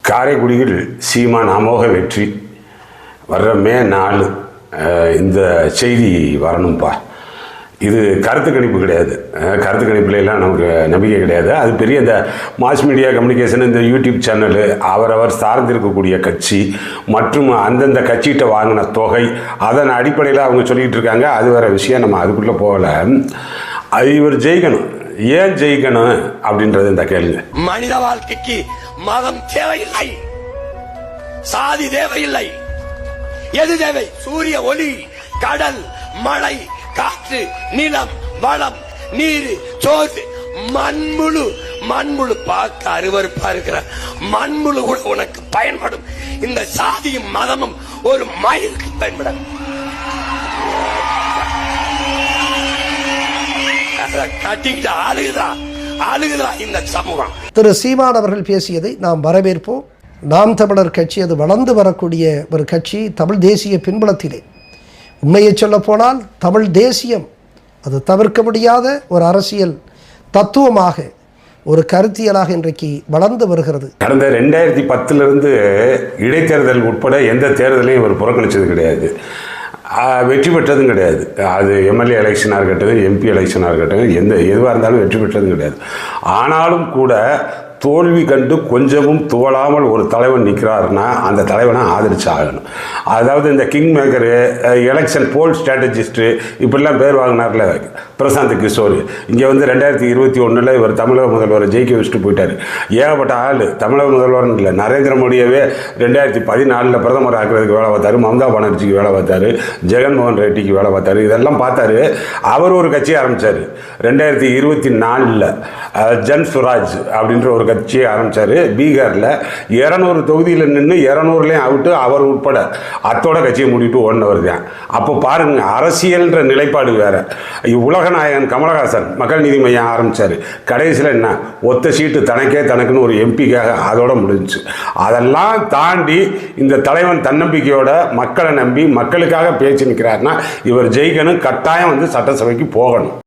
காரைக்குடியில் சீமான் அமோக வெற்றி வர்ற மே 4 இந்த செய்தி வரணும்ப்பா. இது கருத்து கணிப்பு கிடையாது. கருத்து கணிப்புலாம் நமக்கு நம்பிக்கை கிடையாது. அது பெரிய இந்த மாஸ் மீடியா கம்யூனிகேஷன், இந்த யூடியூப் சேனலு, அவரவர் சார்ந்திருக்கக்கூடிய கட்சி மற்றும் அந்தந்த கட்சிகிட்ட வாங்கின தொகை, அதன் அடிப்படையில் அவங்க சொல்லிகிட்டு இருக்காங்க. அது வேறு விஷயம், நம்ம அதுக்குள்ளே போகலை. இவர் ஜெயிக்கணும். ஏன் ஜெயிக்கணும் அப்படின்றது இந்த கேளுங்க. மனித வாழ்க்கைக்கு மதம் தேவையில்லை, சாதி தேவையில்லை. எது தேவை? சூரிய ஒளி, கடல், மழை, காற்று, நிலம், வளம், நீர், சோறு, மண்முழு. மண்முழு பார்க்க அருவருப்பா இருக்கிற மண்முழு கூட உனக்கு பயன்படும். இந்த சாதியும் மதமும் ஒரு மயிலுக்கு பயன்படும். கட்டிக்கிட்டு அழுகுதா இந்த சமூகம். திரு சீமான் அவர்கள் பேசியதை நாம் வரவேற்போம். நாம் தமிழர் கட்சி அது வளர்ந்து வரக்கூடிய ஒரு கட்சி. தமிழ் தேசிய பின்புலத்திலே உண்மையை சொல்ல போனால் தமிழ் தேசியம் அது தவிர்க்க முடியாத ஒரு அரசியல் தத்துவமாக, ஒரு கருத்தியலாக இன்றைக்கு வளர்ந்து வருகிறது. கடந்த 2010 இடைத்தேர்தல் உட்பட எந்த தேர்தலையும் இவர் புறக்கணித்தது கிடையாது. வெற்றி பெற்றதும் கிடையாது. அது எம்எல்ஏ எலெக்ஷனாக இருக்கட்டும், எம்பி எலெக்ஷனாக இருக்கட்டும், எதுவாக இருந்தாலும் வெற்றி பெற்றதும் கிடையாது. ஆனாலும் கூட தோல்வி கண்டு கொஞ்சமும் துவளாமல் ஒரு தலைவன் நிற்கிறாருன்னா அந்த தலைவனை ஆதரிச்சு ஆகணும். அதாவது இந்த கிங் மேக்கரு, எலெக்ஷன் போல் ஸ்ட்ராட்டஜிஸ்ட்டு, இப்படிலாம் பேர் வாங்கினார்ல பிரசாந்த் கிஷோர், இங்கே 2021 இவர் தமிழக முதல்வரை ஜெயிக்க வச்சுட்டு போயிட்டார். ஏகப்பட்ட ஆள் தமிழக முதல்வர்னு இல்லை, நரேந்திர மோடியவே 2014 பிரதமர் ஆக்குறதுக்கு வேலை பார்த்தாரு, மம்தா பானர்ஜிக்கு வேலை பார்த்தாரு, ஜெகன்மோகன் ரெட்டிக்கு வேலை பார்த்தாரு, இதெல்லாம் பார்த்தாரு. அவர் ஒரு கட்சி ஆரம்பித்தார் 2024 ஜன் சுராஜ் அப்படின்ற ஒரு கட்சியை ஆரம்பித்தார். பீகாரில் 200 தொகுதியில் நின்று 200லேயும் அவுட்டு அவர் உட்பட அத்தோட கட்சியை மூடிட்டு ஓடினவர் தான். அப்போ பாருங்க, அரசியல்ன்ற நிலைப்பாடு வேறு. உலகநாயகன் கமலஹாசன் மக்கள் நீதி மையம் ஆரம்பித்தார். கடைசியில் என்ன, ஒத்த சீட்டு தனக்குன்னு ஒரு எம்பிக்காக அதோட முடிஞ்சிச்சு. அதெல்லாம் தாண்டி இந்த தலைவன் தன்னம்பிக்கையோட மக்களை நம்பி மக்களுக்காக பேச்சு நிற்கிறாருன்னா இவர் ஜெயிக்கணும், கட்டாயம் சட்டசபைக்கு போகணும்.